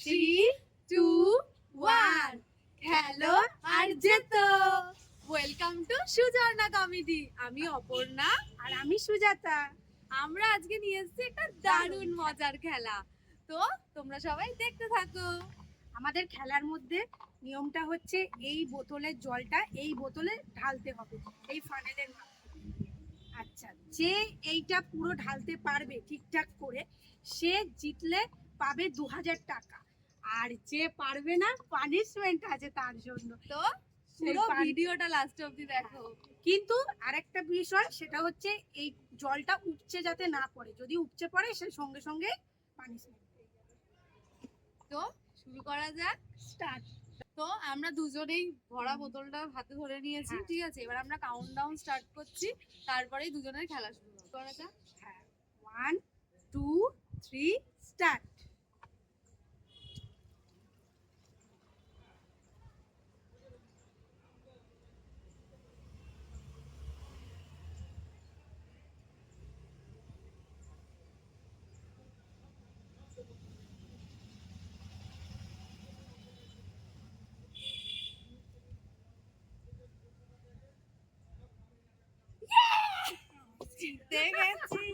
3, 2, 1 খেলো আর যেতো। Welcome to Sujarna comedy. আমি অপর্ণা আর আমি সুজাতা। আমরা আজকে নিয়ে এসেছি একটা দারুণ মজার খেলা, তো তোমরা সবাই দেখতে থাকো। আমাদের খেলার মধ্যে নিয়মটা হচ্ছে এই বোতলের জলটা এই বোতলে ঢালতে হবে, এই ফানেলের মাধ্যমে। আচ্ছা, যে এইটা পুরো ঢালতে পারবে ঠিকঠাক করে সে জিতলে পাবে 2000 টাকা, আর যে পারবে না পানিশমেন্ট আছে তার জন্য। তো পুরো ভিডিওটা লাস্ট অবধি দেখো। কিন্তু আরেকটা বিষয়, সেটা হচ্ছে এই জলটা উপচে যাতে না পড়ে, যদি উপচে পড়ে সে সঙ্গে সঙ্গে পানিশমেন্ট পেয়ে যাবে। তো শুরু করা যাক, স্টার্ট। তো আমরা দুজনেই ভরা বোতলটা হাতে ধরে নিয়েছি, ঠিক আছে? এবার আমরা কাউন্টডাউন স্টার্ট করছি, তারপরেই দুজনের খেলা শুরু করা যাক। হ্যাঁ, 1, 2, 3 স্টার্ট। জিতে গেছি।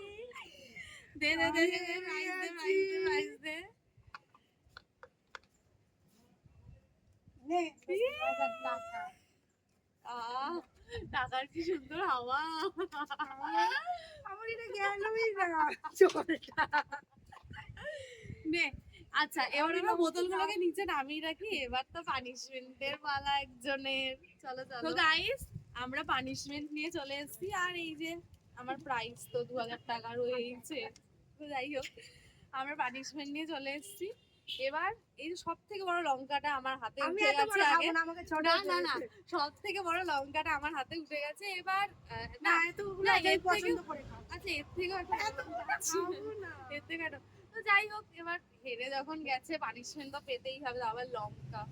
দে দে দে দে, prize they, prize they, prize they. নে 2000 টাকা। টাকার কি সুন্দর হাওয়া। আমার এটা গেলই না জলটা। নে, আচ্ছা এবার আমরা বোতলগুলোকে নিচে নামিয়ে রাখি, এবার তো পানিশমেন্টের পালা একজনের। চলো চলো। তো গাইস, আমরা পানিশমেন্ট নিয়ে চলে এসেছি, আর এই যে আমার প্রাইস তো 2000 টাকা রয়েছে। তো যাই হোক, আমরা পানিশমেন্ট নিয়ে চলে এসেছি। এবার এই সব থেকে বড় লঙ্কাটা আমার হাতে আমি উঠে এত গেছে বড় আগে। খাবো না, আমাকে ছোট না না না, সব থেকে বড় লঙ্কাটা আমার হাতে উঠে গেছে। এবার না এতগুলো না, আমি এর থেকে পছন্দ করে খাবো। আচ্ছা এর থেকে এতগুলো খাবো না। এর থেকে একটা, তো যাই হোক, এবার হেরে যখন গেছে পানিশমেন্ট তো পেতেই হবে, আবার লঙ্কা।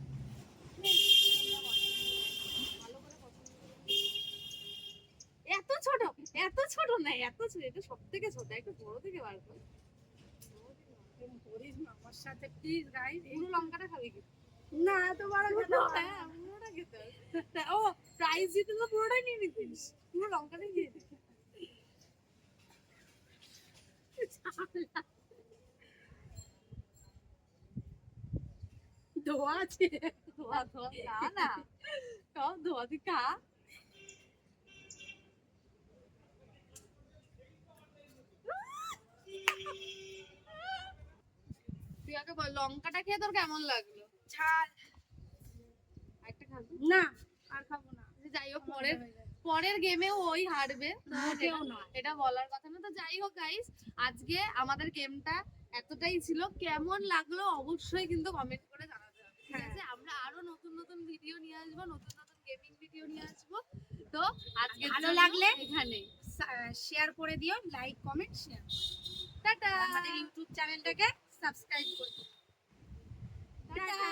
এত ছোট, এত ছোট না, এত ছোট, এটা সব থেকে ছোট, একটু বড় থেকে বার কর। করিস না আমার সাথে প্লিজ গাইস। পুরো লঙ্কাটা খাবি কি? না এত বড় খেতে পারবো হ্যাঁ, না। পুরোটা খেতে হবে। ও, প্রাইজ জিতে তো পুরোটাই নিয়ে নিতিস, পুরো লঙ্কাটাই দিয়ে দিস। ধোয়া আছে। ধোয়া ধোয়া খা না, সব ধোয়া তুই খা। তুই আগে বল, লঙ্কাটা খেয়ে তোর কেমন লাগলো? ঝাল। একটা খাবি? না আর খাবো না। যাই হোক, পরের গেমেও ওই হারবে, মোটেও না। এটা বলার কথা না। তো যাই হোক গাইস, আজকে আমাদের গেমটা এতটাই ছিল। কেমন লাগলো অবশ্যই কিন্তু কমেন্ট করে জানাতে হবে, ঠিক আছে? আমরা আরো নতুন নতুন ভিডিও নিয়ে আসবো, নতুন নতুন গেমিং ভিডিও নিয়ে আসবো। তো আজকে ভালো লাগলে এখানেই শেয়ার করে দিও, লাইক কমেন্ট শেয়ার। টাটা। আমাদের ইউটিউব চ্যানেলটাকে সাবস্ক্রাইব করে দিও। টাটা।